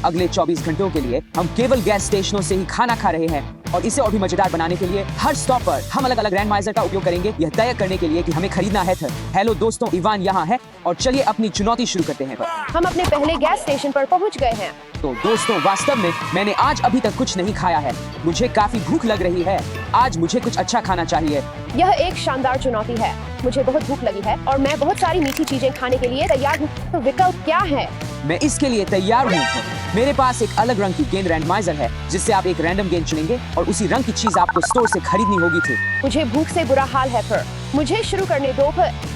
अगले 24 घंटों के लिए हम केवल गैस स्टेशनों से ही खाना खा रहे हैं और इसे और भी मजेदार बनाने के लिए हर स्टॉप पर हम अलग अलग रैंडमाइजर का उपयोग करेंगे, यह तय करने के लिए कि हमें खरीदना है। हेलो दोस्तों, इवान यहाँ है और चलिए अपनी चुनौती शुरू करते हैं। हम अपने पहले गैस स्टेशन पर पहुँच गए हैं। तो दोस्तों, वास्तव में मैंने आज अभी तक कुछ नहीं खाया है। मुझे काफी भूख लग रही है। आज मुझे कुछ अच्छा खाना चाहिए। यह एक शानदार चुनौती है। मुझे बहुत भूख लगी है और मैं बहुत सारी मीठी चीजें खाने के लिए तैयार हूँ। तो विकल्प क्या है? मैं इसके लिए तैयार हूँ। मेरे पास एक अलग रंग की गेंद रैंडमाइजर है जिससे आप एक रैंडम गेंद चुनेंगे और उसी रंग की चीज आपको स्टोर से खरीदनी होगी थी। मुझे भूख से बुरा हाल है पर मुझे शुरू करने दो।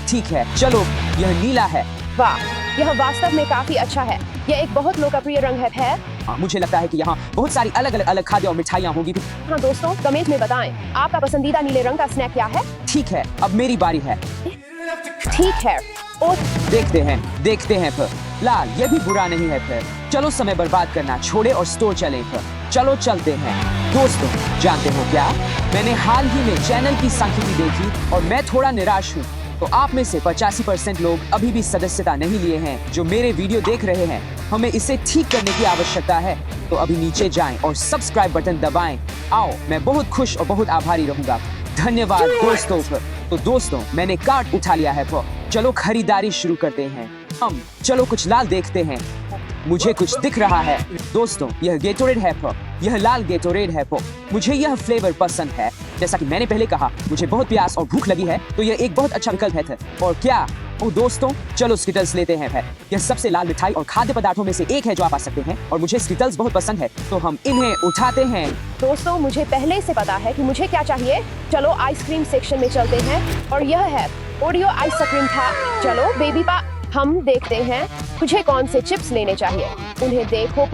ठीक है, चलो। यह नीला है। वाह, यह वास्तव में काफी अच्छा है। यह एक बहुत लोकप्रिय रंग है। मुझे लगता है कि यहाँ बहुत सारी अलग अलग खाद्य और मिठाइयाँ होंगी। हाँ दोस्तों, कमेंट में बताएं आपका पसंदीदा नीले रंग का स्नैक क्या है। ठीक है, अब मेरी बारी है। ठीक है, और देखते हैं फिर। लाल, ये भी बुरा नहीं है फिर। चलो समय बर्बाद करना छोड़े और स्टोर चले फिर। चलो चलते हैं। दोस्तों, जानते हो क्या, मैंने हाल ही में चैनल की सांख्यिकी देखी और मैं थोड़ा निराश हूँ। तो आप में से 85% लोग अभी भी सदस्यता नहीं लिए हैं जो मेरे वीडियो देख रहे हैं। हमें इसे ठीक करने की आवश्यकता है। तो अभी नीचे जाएं और सब्सक्राइब बटन दबाएं। आओ, मैं बहुत खुश और बहुत आभारी रहूंगा। धन्यवाद दोस्तों। तो दोस्तों, मैंने कार्ट उठा लिया है। चलो खरीदारी शुरू करते हैं। चलो कुछ लाल देखते हैं। मुझे कुछ दिख रहा है। दोस्तों, यह गेटोरेड है। यह लाल गेटोरेड है। मुझे यह फ्लेवर पसंद है। जैसा कि मैंने पहले कहा, मुझे बहुत प्यास और भूख लगी है, तो यह एक बहुत अच्छा विकल्प है। और क्या, ओ दोस्तों, चलो स्किटल्स लेते हैं। यह सबसे लाल मिठाई और खाद्य पदार्थों में से एक है जो आप पा सकते हैं और मुझे स्किटल्स बहुत पसंद है, तो हम इन्हें उठाते हैं। दोस्तों, मुझे पहले से पता है कि मुझे क्या चाहिए। चलो आइसक्रीम सेक्शन में चलते हैं और यह है ओरियो आइसक्रीम था। चलो बेबी पा, हम देखते हैं मुझे कौन से चिप्स लेने चाहिए। उन्हें देखो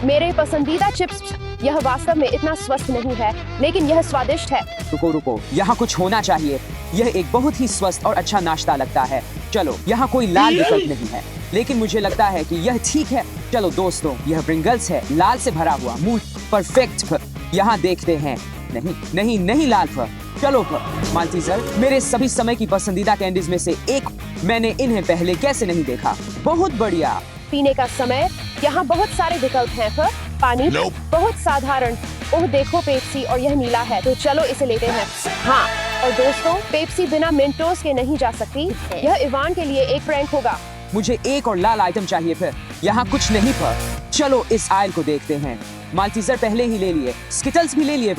मेरे पसंदीदा चिप्स। यह वास्तव में इतना स्वस्थ नहीं है, लेकिन यह स्वादिष्ट है। रुको, यहाँ कुछ होना चाहिए। यह एक बहुत ही स्वस्थ और अच्छा नाश्ता लगता है। चलो, यहाँ कोई लाल विकल्प नहीं है, लेकिन मुझे लगता है कि यह ठीक है। चलो दोस्तों, यह ब्रिंगल्स है, लाल से भरा हुआ मूल परफेक्ट। यहाँ देखते हैं। नहीं लाल। चलो माल्टीजर, मेरे सभी समय की पसंदीदा कैंडीज में से एक। मैंने इन्हें पहले कैसे नहीं देखा। बहुत बढ़िया। पीने का समय। यहाँ बहुत सारे विकल्प हैं। पानी बहुत साधारण। ओह देखो, पेप्सी, और यह नीला है, तो चलो इसे लेते हैं। हाँ, और दोस्तों, पेप्सी बिना मेंटोस के नहीं जा सकती। यह इवान के लिए एक प्रैंक होगा। मुझे एक और लाल आइटम चाहिए फिर। यहाँ कुछ नहीं चलो इस आयल को देखते हैं। माल्टीजर पहले ही ले लिए, स्किटल्स भी ले लिए।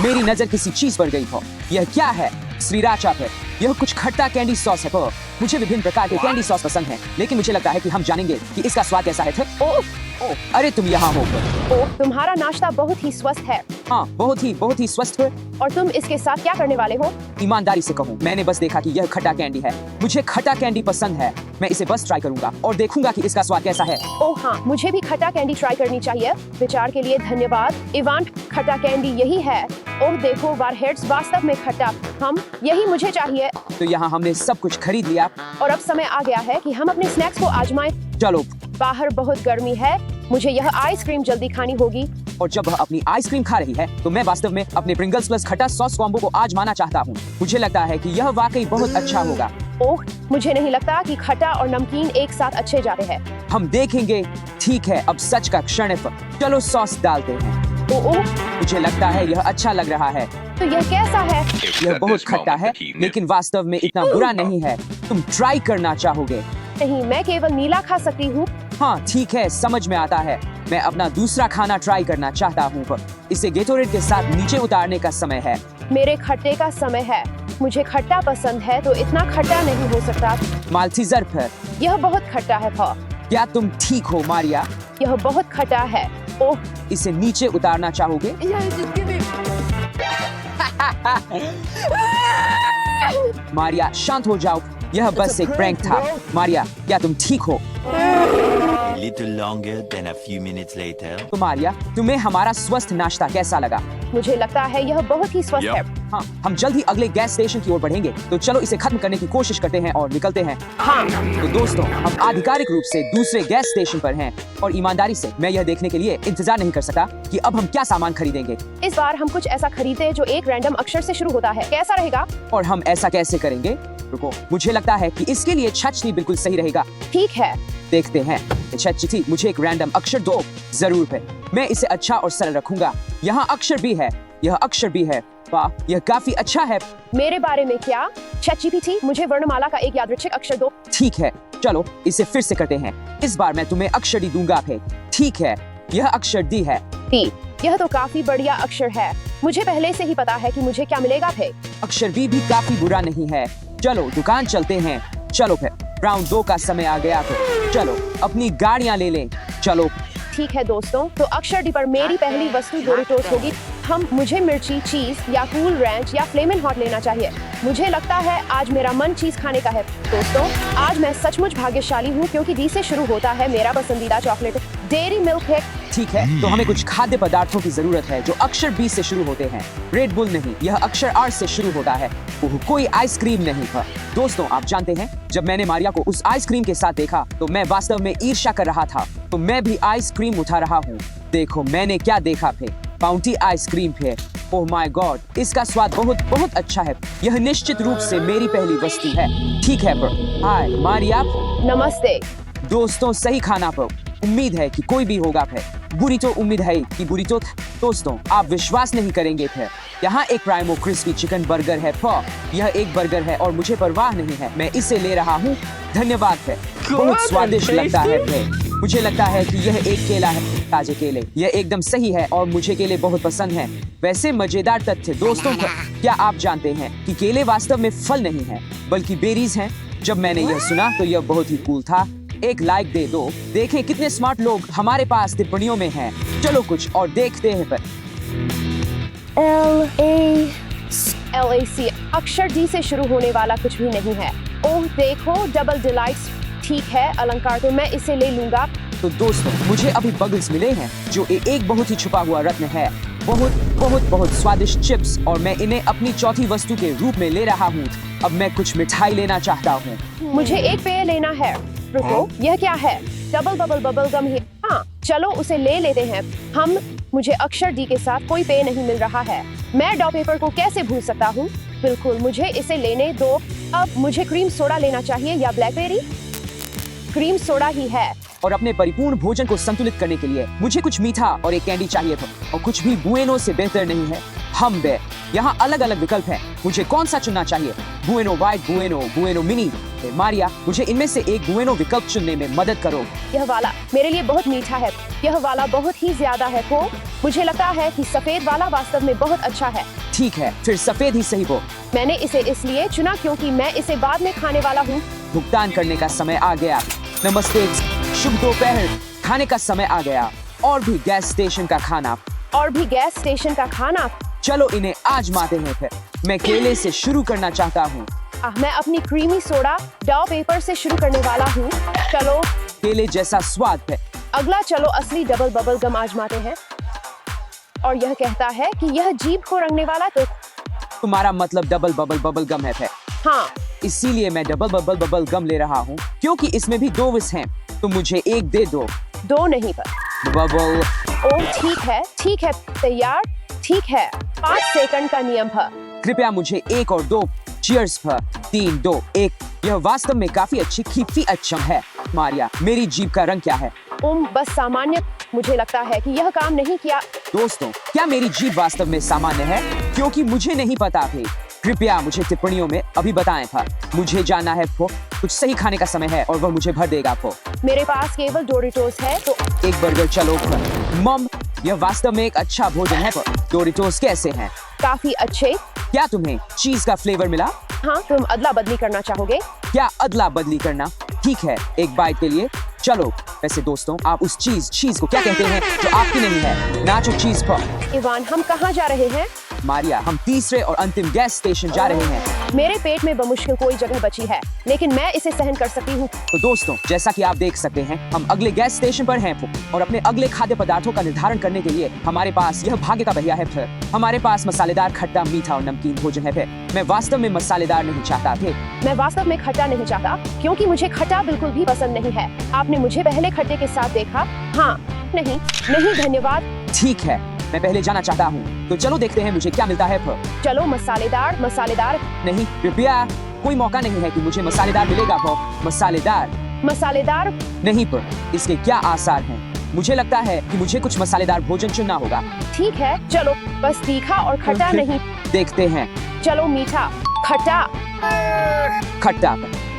मेरी नजर किसी चीज पर गई। यह क्या है? श्रीराचा है। यह कुछ खट्टा कैंडी सॉस है। मुझे विभिन्न प्रकार के कैंडी सॉस पसंद हैं, लेकिन मुझे लगता है कि हम जानेंगे कि इसका स्वाद कैसा है। अरे तुम यहाँ हो। तुम्हारा नाश्ता बहुत ही स्वस्थ है। हाँ, बहुत ही स्वस्थ है। और तुम इसके साथ क्या करने वाले हो? ईमानदारी से कहूँ, मैंने बस देखा कि यह खट्टा कैंडी है। मुझे खट्टा कैंडी पसंद है। मैं इसे बस ट्राई करूंगा और देखूंगा कि इसका स्वाद कैसा है। ओह हाँ, मुझे भी खट्टा कैंडी ट्राई करनी चाहिए। विचार के लिए धन्यवाद इवान। खट्टा कैंडी यही है। ओह देखो, वारहेड्स वास्तव में खट्टा। यही मुझे चाहिए। तो यहाँ हमने सब कुछ खरीद लिया और अब समय आ गया है कि हम अपने स्नैक्स को आजमाएं। चलो। बाहर बहुत गर्मी है, मुझे यह आइसक्रीम जल्दी खानी होगी। और जब वह अपनी आइसक्रीम खा रही है, तो मैं वास्तव में अपने प्रिंगल्स प्लस खट्टा सॉस कॉम्बो को आजमाना चाहता हूँ। मुझे लगता है कि यह वाकई बहुत अच्छा होगा। ओह, मुझे नहीं लगता कि खट्टा और नमकीन एक साथ अच्छे जाते हैं। हम देखेंगे। ठीक है, अब सच का क्षण है। चलो सॉस डालते हैं। ओह, मुझे लगता है यह अच्छा लग रहा है। तो यह कैसा है? यह बहुत खट्टा है, लेकिन वास्तव में इतना बुरा नहीं है। तुम ट्राई करना चाहोगे? नहीं, मैं केवल नीला खा सकती हूँ। हाँ ठीक है, समझ में आता है। मैं अपना दूसरा खाना ट्राई करना चाहता हूँ। इसे गेटोरेड के साथ नीचे उतारने का समय है। मेरे खट्टे का समय है। मुझे खट्टा पसंद है, तो इतना खट्टा नहीं हो सकता। माल्टीजर फिर। यह बहुत खट्टा है। क्या तुम ठीक हो मारिया? यह बहुत खट्टा है। ओह, इसे नीचे उतारना चाहोगे? मारिया शांत हो जाओ, यह बस एक प्रैंक था। मारिया, क्या तुम ठीक हो? little longer than a few minutes later. तो मारिया, तुम्हें हमारा स्वस्थ नाश्ता कैसा लगा? मुझे लगता है यह बहुत ही स्वस्थ है। हाँ, हम जल्द ही अगले गैस स्टेशन की ओर बढ़ेंगे, तो चलो इसे खत्म करने की कोशिश करते हैं और निकलते हैं। हाँ। तो दोस्तों, हम आधिकारिक रूप से दूसरे गैस स्टेशन पर हैं और ईमानदारी से मैं यह देखने के लिए इंतजार नहीं कर सकता कि अब हम क्या सामान खरीदेंगे। इस बार हम कुछ ऐसा खरीदे जो एक रैंडम अक्षर से शुरू होता है। कैसा रहेगा? और हम ऐसा कैसे करेंगे? रुको, मुझे लगता है कि इसके लिए छचनी बिल्कुल सही रहेगा। ठीक है। देखते हैं। छचनी मुझे एक रैंडम अक्षर दो जरूर है। मैं इसे अच्छा और सरल रखूंगा। यहाँ अक्षर भी है, यह अक्षर भी है। वाह, यह काफी अच्छा है। मेरे बारे में क्या? ChatGPT, मुझे वर्णमाला का एक यादृच्छिक अक्षर दो। ठीक है, चलो इसे फिर से करते हैं। इस बार मैं तुम्हें अक्षर डी दूंगा। ठीक है, यह अक्षर डी है। डी, यह तो काफी बढ़िया अक्षर है। मुझे पहले से ही पता है कि मुझे क्या मिलेगा। अक्षर बी भी काफी बुरा नहीं है। चलो दुकान चलते हैं। चलो फिर राउंड 2 का समय आ गया। चलो अपनी गाड़ियां ले लें। चलो। ठीक है दोस्तों, तो अक्षर डी पर मेरी पहली वस्तु डोरिटोस होगी। मुझे मिर्ची, चीज या कूल रैंच या फ्लेमिंग हॉट लेना चाहिए। मुझे लगता है आज मेरा मन चीज खाने का है। दोस्तों, आज मैं सचमुच भाग्यशाली हूँ क्योंकि डी से शुरू होता है मेरा पसंदीदा चॉकलेट डेयरी मिल्क है। ठीक है, तो हमें कुछ खाद्य पदार्थों की जरूरत है जो अक्षर बी से शुरू होते हैं। रेड बुल नहीं, यह अक्षर आर से शुरू होता है। कोई आइसक्रीम नहीं था। दोस्तों, आप जानते हैं, जब मैंने मारिया को उस आइसक्रीम के साथ देखा तो मैं वास्तव में ईर्ष्या कर रहा था। तो मैं भी आइसक्रीम उठा रहा हूँ। देखो मैंने क्या देखा थे, बाउंटी आइसक्रीम है। ओह माय गॉड, इसका स्वाद बहुत बहुत अच्छा है। यह निश्चित रूप से मेरी पहली वस्तु है। ठीक है पर हाय मारिया। नमस्ते दोस्तों, सही खाना पर उम्मीद है कि कोई भी होगा। फिर बुरी तो उम्मीद है कि बुरी तो। दोस्तों, आप विश्वास नहीं करेंगे। फिर यहाँ एक प्राइमो क्रिस्पी चिकन बर्गर है। यह एक बर्गर है और मुझे परवाह नहीं है, मैं इसे ले रहा हूँ। धन्यवाद है, बहुत स्वादिष्ट लगता है। फिर मुझे लगता है कि यह एक केला है, ताजे केले। यह एकदम सही है और मुझे केले बहुत पसंद हैं। वैसे मजेदार तथ्य दोस्तों, क्या आप जानते हैं कि केले वास्तव में फल नहीं है बल्कि बेरीज हैं? जब मैंने यह सुना तो यह बहुत ही कूल था। एक लाइक दे दो। देखें कितने स्मार्ट लोग हमारे पास टिप्पणियों में हैं। चलो कुछ और देखते हैं। पर LAC अक्षर डी से शुरू होने वाला कुछ भी नहीं है। ओह देखो, डबल डिलाइट्स। ठीक है, अलंकार तो मैं इसे ले लूंगा। तो दोस्तों, मुझे अभी बगल्स मिले हैं जो एक बहुत ही छुपा हुआ रत्न है। बहुत बहुत बहुत स्वादिष्ट चिप्स, और मैं इन्हें अपनी चौथी वस्तु के रूप में ले रहा हूँ। अब मैं कुछ मिठाई लेना चाहता हूँ। मुझे एक पेय लेना है। रुको, यह क्या है? डबल बबल बबल गम है। हाँ, चलो उसे ले लेते हैं। मुझे अक्षर डी के साथ कोई पेय नहीं मिल रहा है। मैं डॉ पेपर को कैसे भूल सकता हूँ? बिल्कुल, मुझे इसे लेने दो। अब मुझे क्रीम सोडा लेना चाहिए या ब्लैकबेरी? क्रीम सोडा ही है। और अपने परिपूर्ण भोजन को संतुलित करने के लिए मुझे कुछ मीठा और एक कैंडी चाहिए था, और कुछ भी बुएनो से बेहतर नहीं है। हम बे यहाँ अलग अलग विकल्प हैं। मुझे कौन सा चुनना चाहिए? बुएनो वाइट, बुएनो, बुएनो मिनी। मारिया, मुझे इनमें से एक बुएनो विकल्प चुनने में मदद करो। यह वाला मेरे लिए बहुत मीठा है। यह वाला बहुत ही ज्यादा है। वो मुझे लगता है कि सफेद वाला वास्तव में बहुत अच्छा है। ठीक है, फिर सफेद ही सही हो। मैंने इसे इसलिए चुना क्योंकि मैं इसे बाद में खाने वाला हूँ। भुगतान करने का समय आ गया। नमस्ते, शुभ दोपहर। खाने का समय आ गया। और भी गैस स्टेशन का खाना। और भी गैस स्टेशन का खाना। चलो इन्हें आजमाते हैं। फिर मैं केले से शुरू करना चाहता हूँ। मैं अपनी क्रीमी सोडा डॉ पेपर से शुरू करने वाला हूँ। चलो, केले जैसा स्वाद है। अगला चलो असली डबल बबल गम आजमाते हैं। और यह कहता है कि यह जीभ को रंगने वाला। तो तुम्हारा मतलब डबल बबल बबल गम है? हाँ, इसीलिए मैं डबल बबल बबल गम ले रहा हूँ क्योंकि इसमें भी 2 विष हैं। तो मुझे एक दे दो। 2 नहीं पर बबल। ओह ठीक है, तैयार। ठीक है, 5 सेकंड का नियम है। कृपया मुझे 1 और 2। चीयर्स पर 3, 2, 1। यह वास्तव में काफी अच्छी खीफी अच्छम है। मारिया, मेरी जीभ का रंग क्या है? बस सामान्य। मुझे लगता है कि यह काम नहीं किया। दोस्तों, क्या मेरी जीभ वास्तव में सामान्य है? क्योंकि मुझे नहीं पता थे। कृपया मुझे टिप्पणियों में अभी बताएं। मुझे जानना है। कुछ सही खाने का समय है और वह मुझे भर देगा। मेरे पास केवल डोरिटोस है। तो एक बर्गर चलो। मम, यह वास्तव में एक अच्छा भोजन है। डोरिटोस कैसे हैं? काफी अच्छे। क्या तुम्हें चीज का फ्लेवर मिला? हाँ, तुम अदला बदली करना चाहोगे? क्या अदला बदली करना? ठीक है, एक बाइट के लिए। चलो, वैसे दोस्तों, आप उस चीज को क्या कहते हैं जो आपकी नहीं है? नाचो चीज पर। इवान, हम कहाँ जा रहे हैं? मारिया, हम तीसरे और अंतिम गैस स्टेशन जा रहे हैं। मेरे पेट में बमुश्किल कोई जगह बची है, लेकिन मैं इसे सहन कर सकती हूँ। तो दोस्तों, जैसा कि आप देख सकते हैं, हम अगले गैस स्टेशन पर हैं और अपने अगले खाद्य पदार्थों का निर्धारण करने के लिए हमारे पास यह भाग्य का पहिया है। फिर हमारे पास मसालेदार, खट्टा, मीठा और नमकीन भोजन है। फिर मैं वास्तव में मसालेदार नहीं चाहता थे। मैं वास्तव में खट्टा नहीं चाहता क्योंकि मुझे खट्टा बिल्कुल भी पसंद नहीं है। आपने मुझे पहले खट्टे के साथ देखा? हाँ, नहीं धन्यवाद। ठीक है, मैं पहले जाना चाहता हूँ। तो चलो देखते हैं मुझे क्या मिलता है। चलो मसालेदार। नहीं, कृपया कोई मौका नहीं है कि मुझे मसालेदार मिलेगा। वो मसालेदार नहीं, पर इसके क्या आसार हैं? मुझे लगता है कि मुझे कुछ मसालेदार भोजन चुनना होगा। ठीक है, चलो बस तीखा और खट्टा नहीं। देखते हैं। चलो मीठा, खट्टा। खट्टा,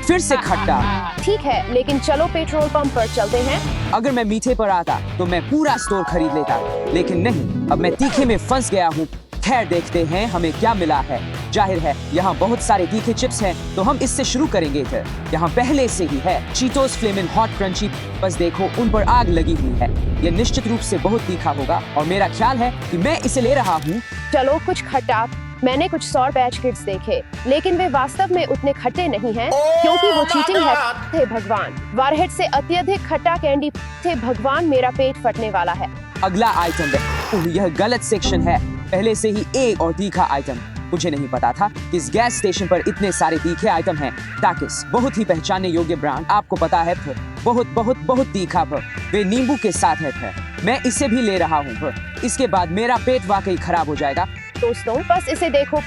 फिर से खट्टा। ठीक है, लेकिन चलो पेट्रोल पंप पर चलते हैं। अगर मैं मीठे पर आता तो मैं पूरा स्टोर खरीद लेता, लेकिन नहीं, अब मैं तीखे में फंस गया हूँ। खैर, देखते हैं हमें क्या मिला है। जाहिर है यहाँ बहुत सारे तीखे चिप्स हैं, तो हम इससे शुरू करेंगे। फिर यहाँ पहले से ही है चीटोस फ्लेमिंग हॉट क्रंची। बस देखो, उन पर आग लगी हुई है। यह निश्चित रूप से बहुत तीखा होगा और मेरा ख्याल है कि मैं इसे ले रहा हूँ। चलो कुछ खट्टा। मैंने कुछ सॉर पैच किड्स देखे, लेकिन वे वास्तव में उतने खट्टे नहीं हैं, क्योंकि वो चीटिंग है। थे भगवान, वारहेड से अत्यधिक खट्टा कैंडी। थे भगवान, मेरा पेट फटने वाला है। अगला आइटम है। यह गलत सेक्शन है। पहले से ही एक और तीखा आइटम। मुझे नहीं पता था कि इस गैस स्टेशन पर इतने सारे तीखे आइटम हैं। टाकिस, बहुत ही पहचानने योग्य ब्रांड, आपको पता है। फिर बहुत बहुत बहुत तीखा। वे नींबू के साथ है। मैं इसे भी ले रहा हूँ। इसके बाद मेरा पेट वाकई खराब हो जाएगा। दोस्तों, बस इसे देखो।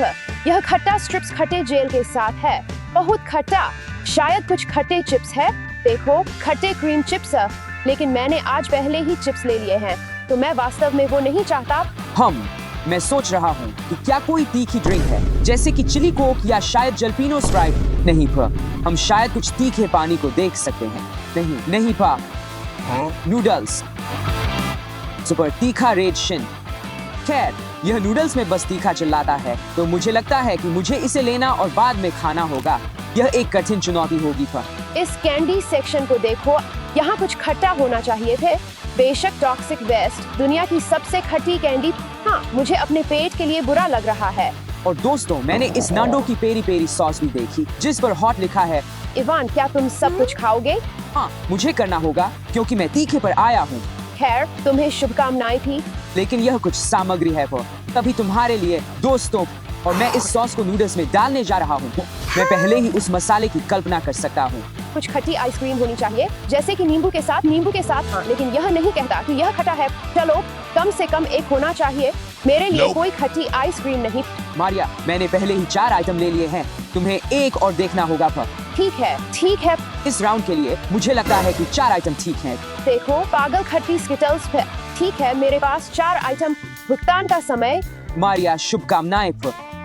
यह खट्टा स्ट्रिप्स खट्टे जेल के साथ है। बहुत खट्टा। शायद कुछ खट्टे चिप्स है। देखो, खट्टे क्रीम चिप्स। लेकिन मैंने आज पहले ही चिप्स ले लिए हैं, तो मैं वास्तव में वो नहीं चाहता। मैं सोच रहा हूँ कि क्या कोई तीखी ड्रिंक है, जैसे कि चिली कोक या शायद जलपीनो स्प्राइट। नहीं पर हम शायद कुछ तीखे पानी को देख सकते हैं। नहीं पा नूडल्स, सुपर तीखा रेड शिन। खैर, यह नूडल्स में बस तीखा चिल्लाता है, तो मुझे लगता है कि मुझे इसे लेना और बाद में खाना होगा। यह एक कठिन चुनौती होगी। इस कैंडी सेक्शन को देखो, यहाँ कुछ खट्टा होना चाहिए थे। बेशक टॉक्सिक वेस्ट दुनिया की सबसे खट्टी कैंडी। हाँ, मुझे अपने पेट के लिए बुरा लग रहा है। और दोस्तों, मैंने इस नांडो की पेरी पेरी सॉस भी देखी, जिस पर हॉट लिखा है। इवान, क्या तुम सब कुछ खाओगे? हाँ, मुझे करना होगा क्योंकि मैं तीखे पर आया हूँ। खैर, तुम्हें शुभकामनाएं थी। लेकिन यह कुछ सामग्री है तभी तुम्हारे लिए दोस्तों, और मैं इस सॉस को नूडल्स में डालने जा रहा हूँ। मैं पहले ही उस मसाले की कल्पना कर सकता हूँ। कुछ खट्टी आइसक्रीम होनी चाहिए, जैसे कि नींबू के साथ। हाँ, लेकिन यह नहीं कहता कि यह खट्टा है। चलो, कम से कम एक होना चाहिए। मेरे लिए कोई खट्टी आइसक्रीम नहीं। मारिया, मैंने पहले ही 4 आइटम ले लिए हैं, तुम्हें एक और देखना होगा। ठीक है। इस राउंड के लिए मुझे लगता है कि 4 आइटम ठीक हैं। देखो, पागल खट्टी स्किटल्स है। ठीक है, मेरे पास 4 आइटम। भुगतान का समय। मारिया, शुभकामनाएं।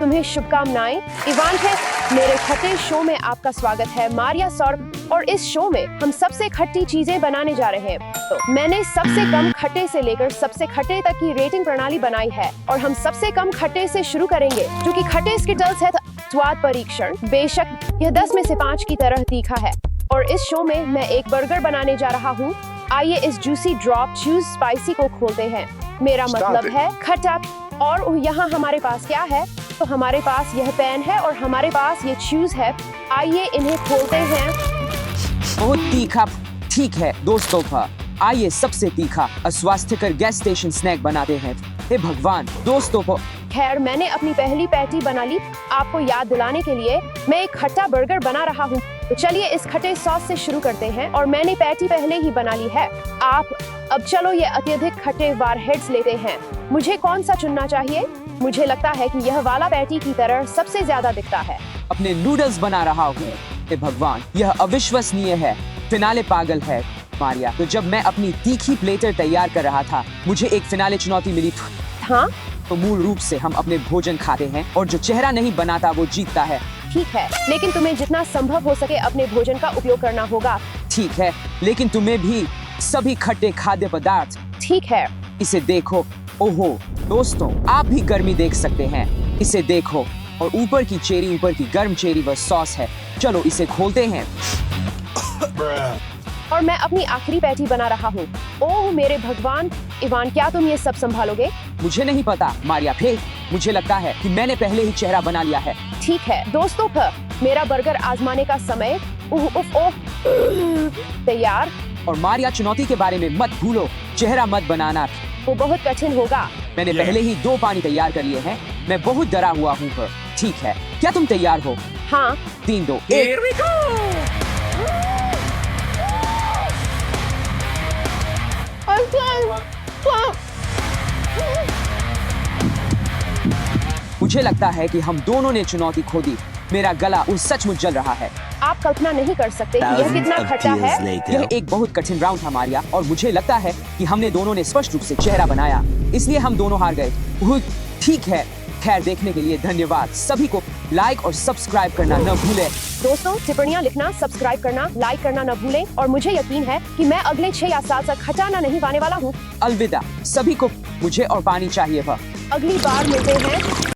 तुम्हें शुभकामनाएं। इवान है, मेरे खट्टे शो में आपका स्वागत है। मारिया सौर, और इस शो में हम सबसे खट्टी चीजें बनाने जा रहे हैं। तो मैंने सबसे कम खट्टे से लेकर सबसे खट्टे तक की रेटिंग प्रणाली बनाई है, और हम सबसे कम खट्टे से शुरू करेंगे, जो कि खट्टे स्किटल्स है। स्वाद परीक्षण। बेशक यह 10 में से 5 की तरह तीखा है, और इस शो में मैं एक बर्गर बनाने जा रहा हूँ। आइए इस जूसी ड्रॉप चूज स्पाइसी को खोलते हैं। मेरा मतलब है खट्टा। और यहाँ हमारे पास क्या है? तो हमारे पास यह पैन है और हमारे पास ये चूज है। आइए इन्हें खोलते हैं। बहुत तीखा। ठीक है दोस्तों, आइए सबसे तीखा अस्वास्थ्यकर गैस स्टेशन स्नैक बनाते हैं। हे भगवान दोस्तों। खैर, मैंने अपनी पहली पैटी बना ली। आपको याद दिलाने के लिए मैं एक खट्टा बर्गर बना रहा हूँ। तो चलिए इस खट्टे सॉस से शुरू करते हैं, और मैंने पैटी पहले ही बना ली है। अब चलो ये अत्यधिक खट्टे वारहेड्स लेते हैं। मुझे कौन सा चुनना चाहिए? मुझे लगता है कि यह वाला पैटी की तरह सबसे ज्यादा दिखता है। अपने नूडल्स बना रहा हूँ। हे भगवान, यह अविश्वसनीय है। फिनाले पागल है। मारिया, तो जब मैं अपनी तीखी प्लेटर तैयार कर रहा था, मुझे एक फिनाले चुनौती मिली। हाँ, तो मूल रूप से हम अपने भोजन खाते हैं, और जो चेहरा नहीं बनाता वो जीतता है। ठीक है, लेकिन तुम्हें जितना संभव हो सके अपने भोजन का उपयोग करना होगा। ठीक है, लेकिन तुम्हें भी सभी खट्टे खाद्य पदार्थ। ठीक है। इसे देखो। ओहो दोस्तों, आप भी गर्मी देख सकते हैं। इसे देखो, और ऊपर की गर्म चेरी व सॉस है। चलो इसे खोलते हैं। और मैं अपनी आखिरी पैटी बना रहा हूँ। ओह मेरे भगवान। इवान, क्या तुम ये सब संभालोगे? मुझे नहीं पता मारिया। फिर मुझे लगता है कि मैंने पहले ही चेहरा बना लिया है। ठीक है दोस्तों, मेरा बर्गर आजमाने का समय। तैयार। और मारिया, चुनौती के बारे में मत भूलो, चेहरा मत बनाना। वो बहुत कठिन होगा। मैंने पहले ही 2 पानी तैयार कर लिए हैं। मैं बहुत डरा हुआ हूँ। ठीक है, क्या तुम तैयार हो? हाँ। 3, 2, 1। मुझे लगता है कि हम दोनों ने चुनौती खो दी। मेरा गला उस सचमुच जल रहा है। आप कल्पना नहीं कर सकते कि यह Thousands कितना of खट्टा tears है। यह later. एक बहुत कठिन राउंड था मारिया, और मुझे लगता है कि हमने दोनों ने स्पष्ट रूप से चेहरा बनाया, इसलिए हम दोनों हार गए। ठीक है, खैर देखने के लिए धन्यवाद। सभी को लाइक और सब्सक्राइब करना न भूलें। दोस्तों, टिप्पणियां लिखना, सब्सक्राइब करना, लाइक करना न भूलें, और मुझे यकीन है कि मैं अगले 6 या 7 तक हटाना नहीं पाने वाला हूँ। अलविदा सभी को, मुझे और पानी चाहिए। अगली बार मिलते हैं।